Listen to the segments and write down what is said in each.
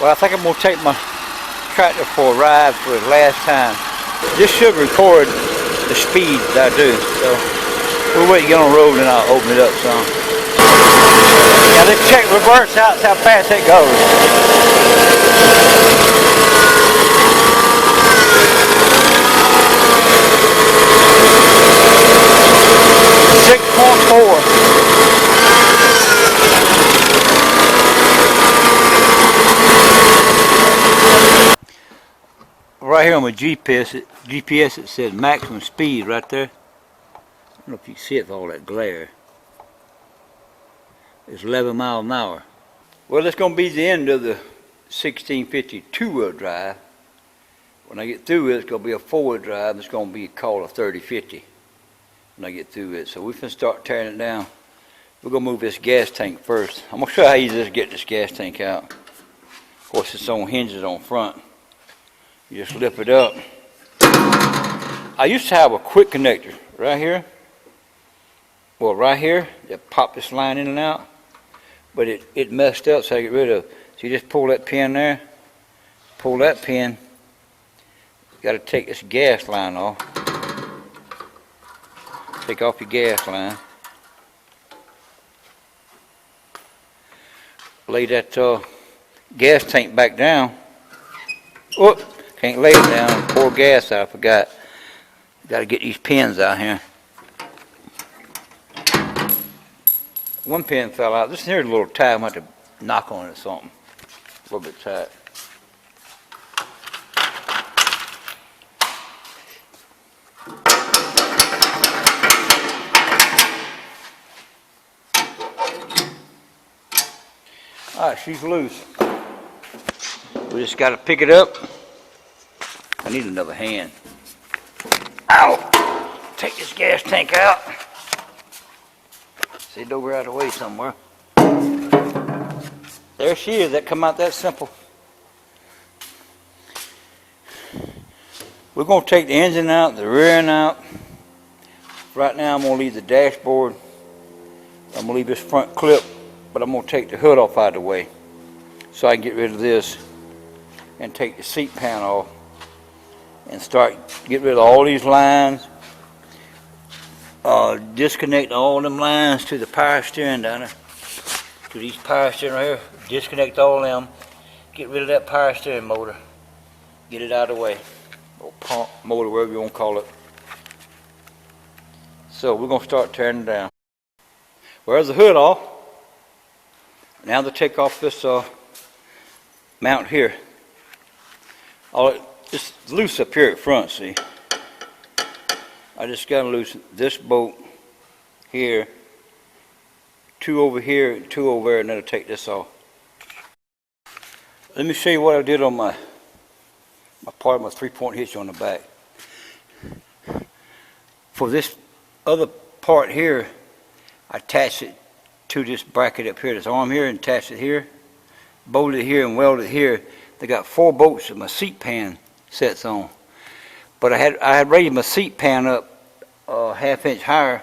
Well, I think I'm going to take my tractor for a ride for the last time. This should record the speed that I do. So we'll wait to get on the road and I'll open it up some. Now let's check reverse out how fast it goes. 6.4. Right here on my GPS it says maximum speed right there. I don't know if you can see it with all that glare. It's 11 miles an hour. Well, it's going to be the end of the 1650 two-wheel drive. When I get through it, it's going to be a four-wheel drive. It's going to be called a 3050 when I get through it. So we're going to start tearing it down. We're going to move this gas tank first. I'm going to show you how easy it is to get this gas tank out. Of course, it's on hinges on front. You just lift it up. I used to have a quick connector right here. Well, right here, that popped this line in and out. But it messed up, so I get rid of it. So you just pull that pin there. Pull that pin. You got to take this gas line off. Take off your gas line. Lay that gas tank back down. Whoop! Can't lay it down. Pour gas out. I forgot. Got to get these pins out here. One pin fell out. This here's a little tight. I'm going to have to knock on it or something. A little bit tight. Alright, she's loose. We just got to pick it up. I need another hand. Ow! Take this gas tank out. See it over out of the way somewhere. There she is. That come out that simple. We're going to take the engine out, the rear end out. Right now I'm going to leave the dashboard. I'm going to leave this front clip, but I'm going to take the hood off out of the way so I can get rid of this and take the seat pan off and start get rid of all these lines. Disconnect all them lines to the power steering down there, to these power steering right here. Disconnect all of them. Get rid of that power steering motor. Get it out of the way. Or pump, motor, whatever you want to call it. So we're going to start tearing it down. Where's the hood off? Now to take off this mount here. It's loose up here at front, see? I just got to loosen this bolt here, two over here, and two over there, and then I'll take this off. Let me show you what I did on my part of my three-point hitch on the back. For this other part here, I attached it to this bracket up here, this arm here, and attached it here, bolted it here and welded it here. They got 4 bolts that my seat pan sets on. But I had raised my seat pan up a half-inch higher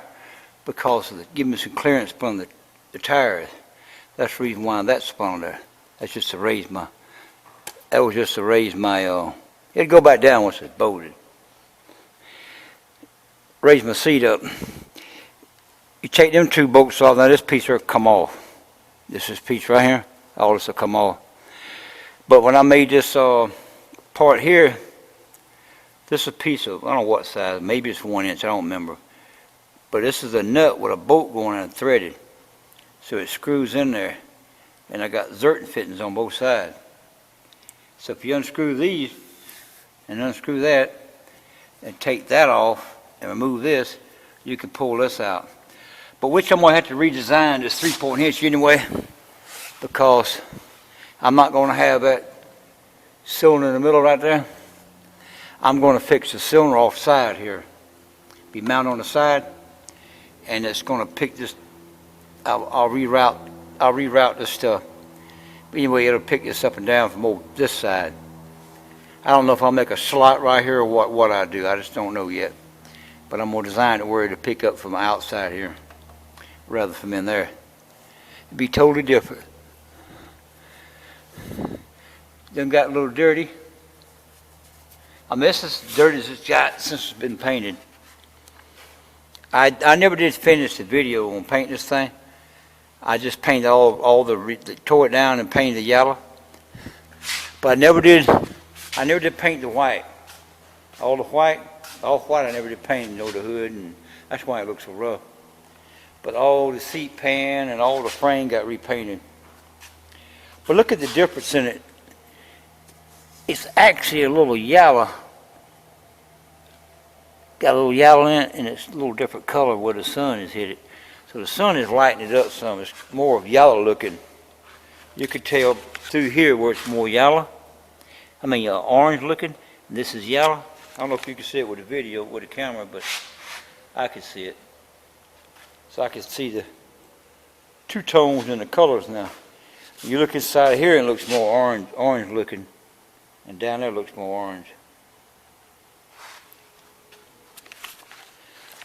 because of giving me some clearance from the tires. That's the reason why that's spun on there. That's just to raise my. That was just to raise my. It'd go back down once it's bolted. Raise my seat up. You take them 2 bolts off. Now this piece here will come off. This piece right here. All this will come off. But when I made this part here, this is a piece of, I don't know what size, maybe it's 1 inch, I don't remember. But this is a nut with a bolt going on threaded. So it screws in there. And I got zerton fittings on both sides. So if you unscrew these and unscrew that and take that off and remove this, you can pull this out. But which I'm going to have to redesign this 3-point hitch anyway, because I'm not going to have that cylinder in the middle right there. I'm going to fix the cylinder off side here. Be mounted on the side, and it's going to pick this. I'll reroute this stuff. But anyway, it'll pick this up and down from over this side. I don't know if I'll make a slot right here or what I do. I just don't know yet. But I'm going to design it where it'll pick up from outside here rather from in there. It'd be totally different. Done got a little dirty. I mean, this is as dirty as it's got since it's been painted. I never did finish the video on painting this thing. I just painted tore it down and painted the yellow. But I never did paint the white. All white I never did paint, the hood, and that's why it looks so rough. But all the seat pan and all the frame got repainted. But look at the difference in it. It's actually a little yellow. Got a little yellow in it, and it's a little different color where the sun has hit it. So the sun is lightening it up some. It's more yellow looking. You could tell through here where it's more yellow. I mean, orange looking. And this is yellow. I don't know if you can see it with the video, with the camera, but I can see it. So I can see the two tones in the colors now. You look inside here and it looks more orange looking. And down there it looks more orange.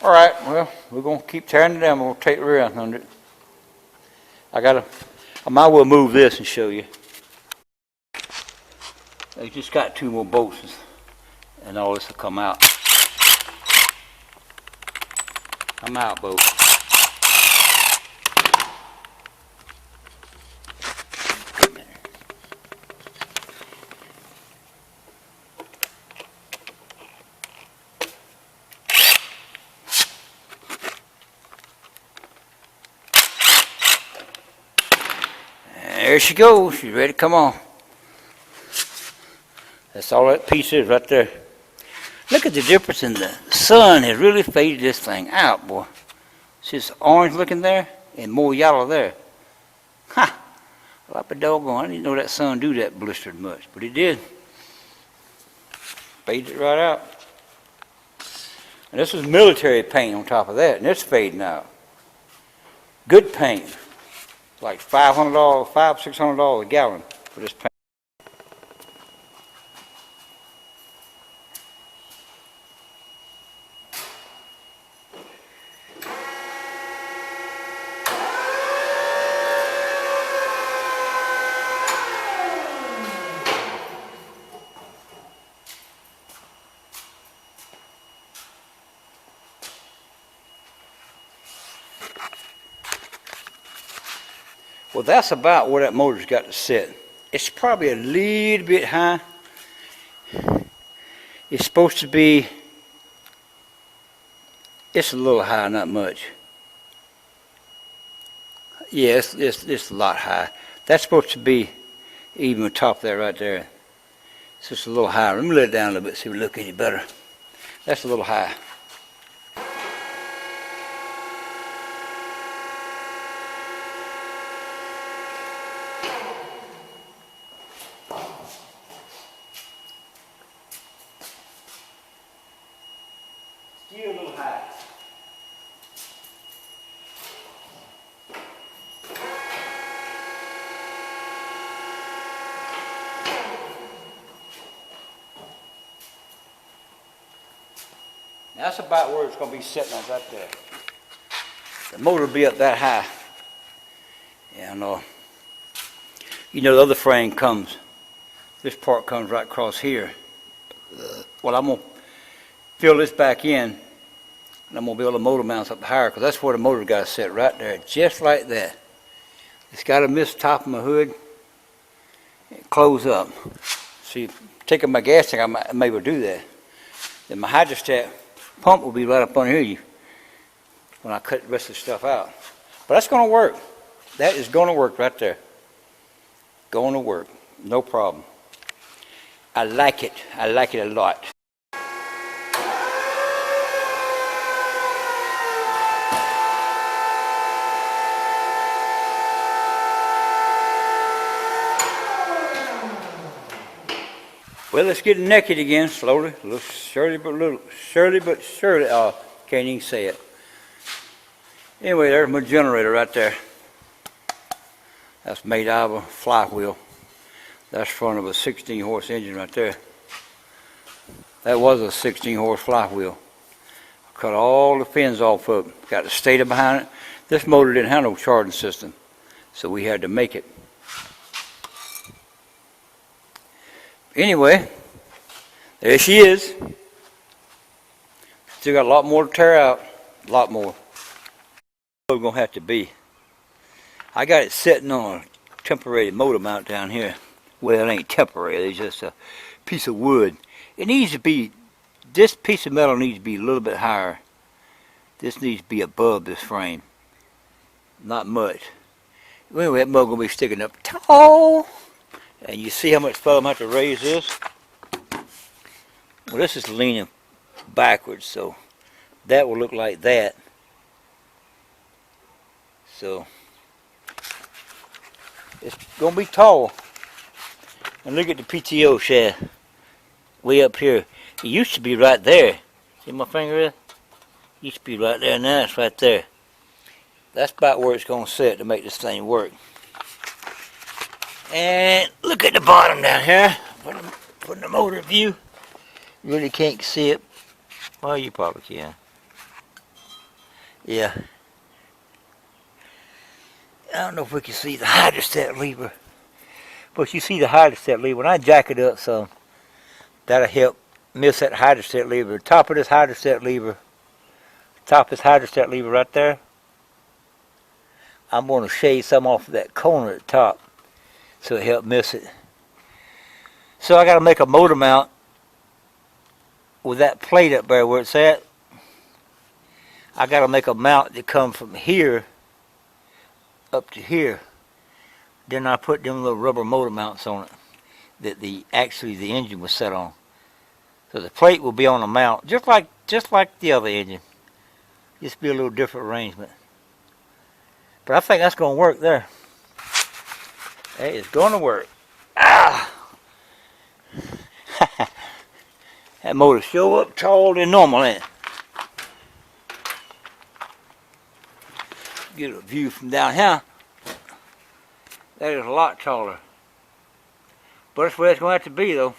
All right, well, we're going to keep tearing it down. We're going to take the rear out under it. I might well move this and show you. They just got 2 more bolts and all this will come out. Come out, bolt. There she goes. She's ready to come on. That's all that piece is right there. Look at the difference in the sun has really faded this thing out, boy. It's just orange looking there and more yellow there. Ha! Like a doggone. I didn't know that sun do that blistered much, but it did. Faded it right out. And this was military paint on top of that, and it's fading out. Good paint. Like $500, $600 a gallon for this paint. Well, that's about where that motor's got to sit. It's probably a little bit high. It's supposed to be, it's a little high, not much. Yeah, it's a lot high. That's supposed to be even on top of that right there. It's just a little high. Let me let it down a little bit so we look any better. That's a little high. Still a little high. That's about where it's going to be sitting on right there. The motor will be up that high. And you know the other frame comes, this part comes right across here. Well, I'm going to fill this back in, and I'm going to build a motor mount up higher, because that's where the motor got to sit, right there, just like that. It's got to miss the top of my hood and close up. See, taking my gas tank, I may be able to do that. Then my hydrostat pump will be right up under here when I cut the rest of the stuff out. But that's going to work. That is going to work right there. Going to work. No problem. I like it. I like it a lot. Well, let's get naked again, slowly, surely but surely. Oh, can't even say it. Anyway, there's my generator right there. That's made out of a flywheel. That's front of a 16-horse engine right there. That was a 16-horse flywheel. I cut all the fins off of it. Got the stator behind it. This motor didn't have no charging system, so we had to make it. Anyway, there she is. Still got a lot more to tear out. A lot more. It's going to have to be. I got it sitting on a temporary motor mount down here. Well, it ain't temporary. It's just a piece of wood. It needs to be, this piece of metal needs to be a little bit higher. This needs to be above this frame. Not much. Anyway, that mug going to be sticking up tall. And you see how much further I'm going to have to raise this? Well, this is leaning backwards, so that will look like that. So it's going to be tall. And look at the Pto Shaft way up here. It used to be right there. See my finger is? It used to be right there. Now it's right there. That's about where it's going to sit to make this thing work. And look at the bottom down here. Put in the motor view. You really can't see it. Well, you probably can. Yeah. I don't know if we can see the hydrostat lever. But you see the hydrostat lever. When I jack it up some, that'll help miss that hydrostat lever. Top of this hydrostat lever. Top of this hydrostat lever right there. I'm going to shave some off of that corner at the top. So it help miss it. So I got to make a motor mount with that plate up there where it's at. I got to make a mount that comes from here up to here. Then I put them little rubber motor mounts on it that actually the engine was set on. So the plate will be on the mount just like the other engine. Just be a little different arrangement. But I think that's going to work there. Hey, it's going to work. Ah! That motor show up taller than normal, ain't it? Get a view from down here. That is a lot taller. But that's where it's going to have to be, though.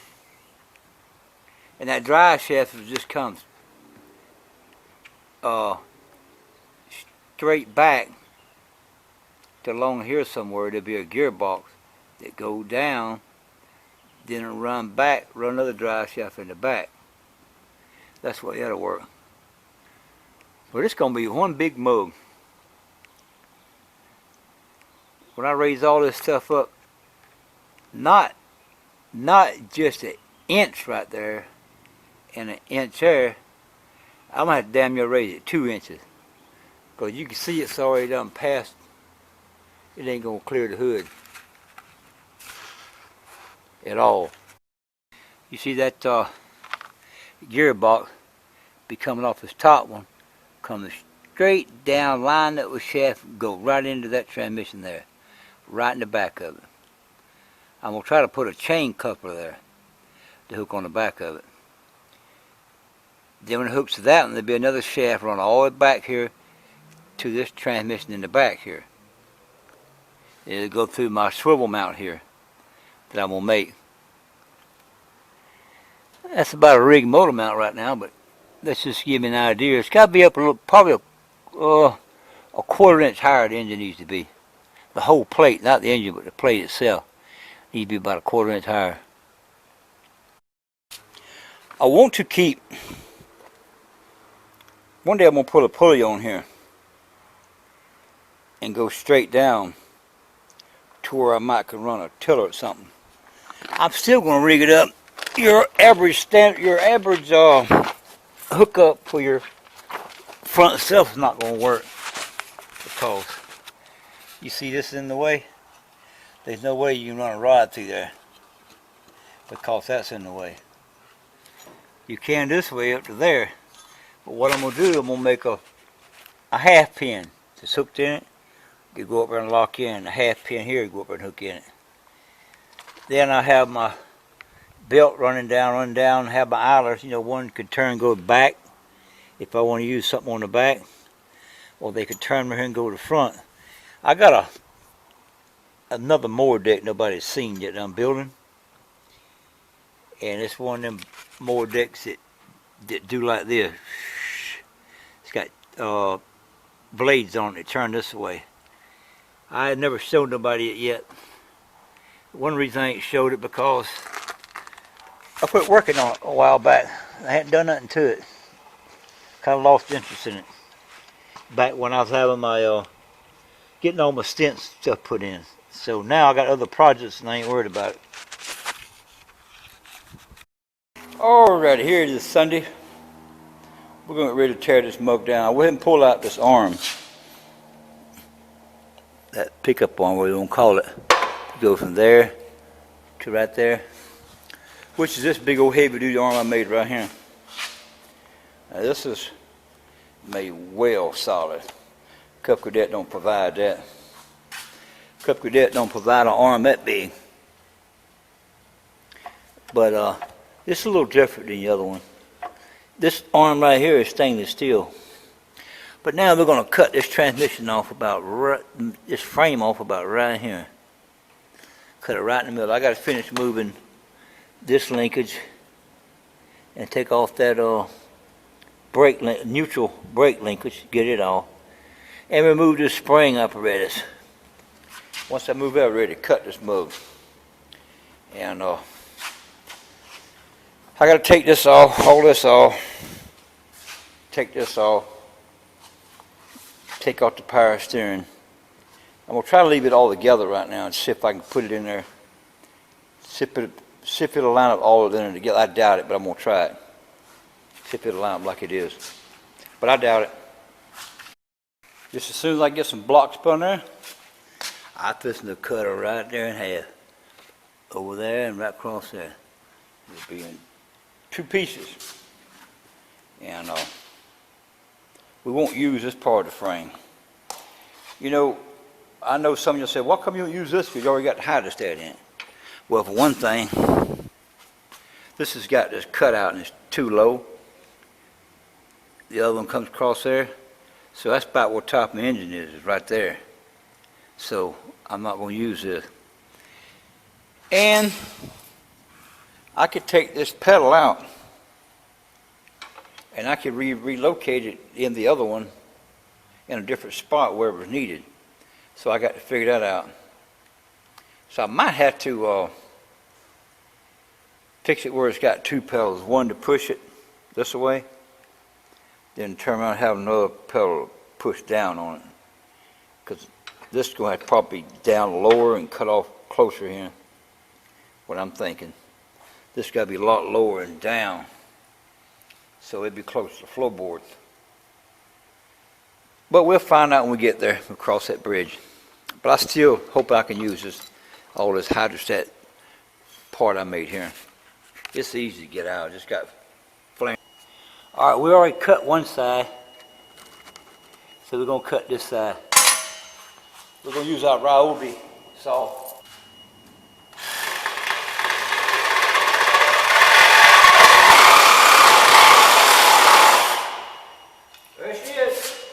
And that drive shaft just comes straight back to along here somewhere. There'll be a gearbox that go down, then it'll run back, run another drive shaft in the back. That's what that'll work. But it's going to be one big mug. When I raise all this stuff up, not just an inch right there and an inch there, I'm going to have to damn near raise it 2 inches. Because you can see it's already done past, it ain't going to clear the hood at all. You see that gearbox be coming off this top one, coming straight down, line up with shaft, go right into that transmission there, right in the back of it. I'm going to try to put a chain coupler there to hook on the back of it. Then when it hooks to that one, there'll be another shaft run all the way back here to this transmission in the back here. It'll go through my swivel mount here that I'm going to make. That's about a rig motor mount right now, but let's just give me an idea. It's got to be up a little, probably a 1/4 inch higher the engine needs to be. The whole plate, not the engine, but the plate itself needs to be about a 1/4 inch higher. I want to keep, one day I'm going to put a pulley on here and go straight down to where I might can run a tiller or something. I'm still going to rig it up. Your average hookup for your front itself is not going to work because you see this is in the way. There's no way you can run a rod through there because that's in the way. You can this way up to there, but what I'm going to do, I'm going to make a half pin that's hooked in it. You go up there and lock in. A half pin here, you go up there and hook in it. Then I have my belt running down, have my idlers, you know, one could turn, go back if I want to use something on the back, or they could turn right here and go to the front. I got another mower deck nobody's seen yet that I'm building, and it's one of them mower decks that do like this. It's got blades on it that turn this way. I had never showed nobody it yet. One reason I ain't showed it because I quit working on it a while back. I hadn't done nothing to it. Kind of lost interest in it. Back when I was having my, getting all my stents stuff put in. So now I got other projects and I ain't worried about it. Alright, here it is Sunday. We're going to get ready to tear this mug down. I'll go ahead and pull out this arm. That pickup arm, whatever you want to call it. Go from there to right there. Which is this big old heavy duty arm I made right here. Now this is made well solid. Cub Cadet don't provide that. Cub Cadet don't provide an arm that big. But this is a little different than the other one. This arm right here is stainless steel. But now we're going to cut this transmission off about this frame off about right here. Cut it right in the middle. I got to finish moving this linkage and take off that neutral brake linkage, get it off, and remove this spring apparatus. Once I move that, I'm ready to cut this mug. And I got to take this off, all this off, take this off, take off the power steering. I'm going to try to leave it all together right now and see if I can put it in there. See if it'll line up all of it in there together. I doubt it, but I'm going to try it. See if it'll line up like it is. But I doubt it. Just as soon as I get some blocks put in there, I'm fixing to cut her right there in half. Over there and right across there. It'll be in 2 pieces. And we won't use this part of the frame. You know, I know some of you say, why come you don't use this because you already got the hydrostat in it? Well, for one thing, this has got this cutout and it's too low. The other one comes across there. So that's about where top of my engine is right there. So I'm not going to use this. And I could take this pedal out and I could relocate it in the other one in a different spot wherever it's needed. So I got to figure that out. So I might have to fix it where it's got 2 pedals. One to push it this way, then turn around and have another pedal push down on it. Because this is going to have to probably be down lower and cut off closer here. What I'm thinking. This got to be a lot lower and down. So it'd be close to the floorboard. But we'll find out when we get there. We'll cross that bridge. But I still hope I can use all this hydrostat part I made here. It's easy to get out. Just got flame. All right, we already cut one side. So we're going to cut this side. We're going to use our Ryobi saw. There she is.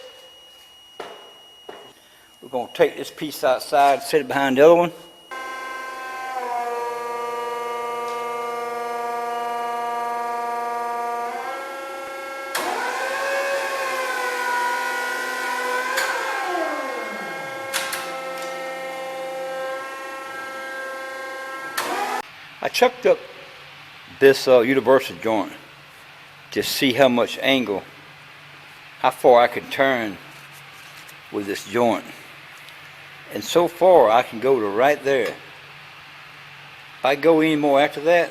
We're going to take this piece outside, set it behind the other one. I chucked up this universal joint to see how much angle, how far I could turn with this joint. And so far I can go to right there. If I go any more after that,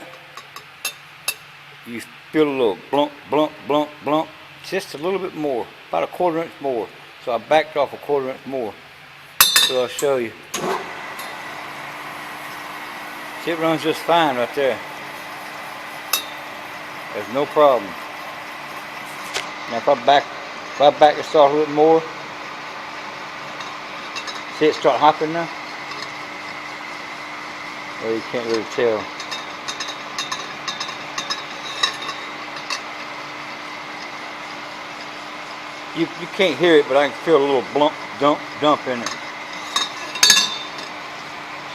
you feel a little blump, blump, blump, blump, just a little bit more, about a 1/4 inch more. So I backed off a 1/4 inch more. So I'll show you. It runs just fine right there. There's no problem. Now if I back this off a little more, see it start hopping now? Well, you can't really tell. You can't hear it, but I can feel a little blump, dump in it.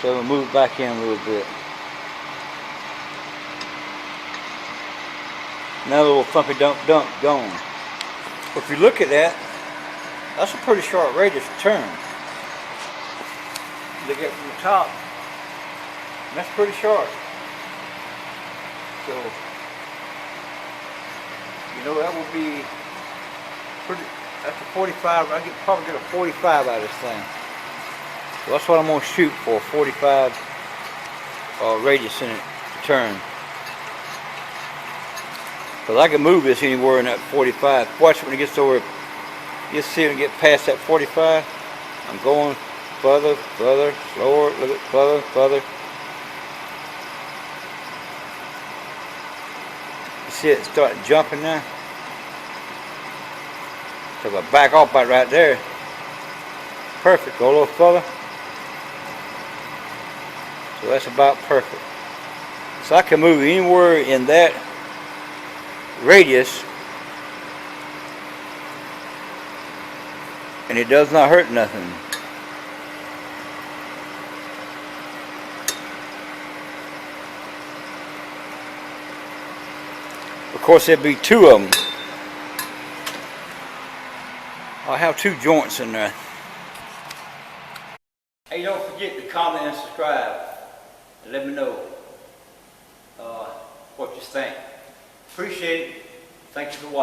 So we'll move back in a little bit. Another little thumpy dump gone. But if you look at that, that's a pretty short radius of turn. Look at it from the top. That's pretty short. So No, that would be pretty, that's a 45, I could probably get a 45 out of this thing. So that's what I'm going to shoot for, 45 radius in it to turn. Because I can move this anywhere in that 45. Watch when it gets over, you'll see it get past that 45. I'm going further, further, slower, a little bit further, further. You see it starting jumping now? So if I back off right there, perfect, go a little further. So that's about perfect. So I can move anywhere in that radius and it does not hurt nothing. Of course there'll be two of them. I'll have two joints in there. Hey, don't forget to comment and subscribe and let me know what you think. Appreciate it. Thank you for watching.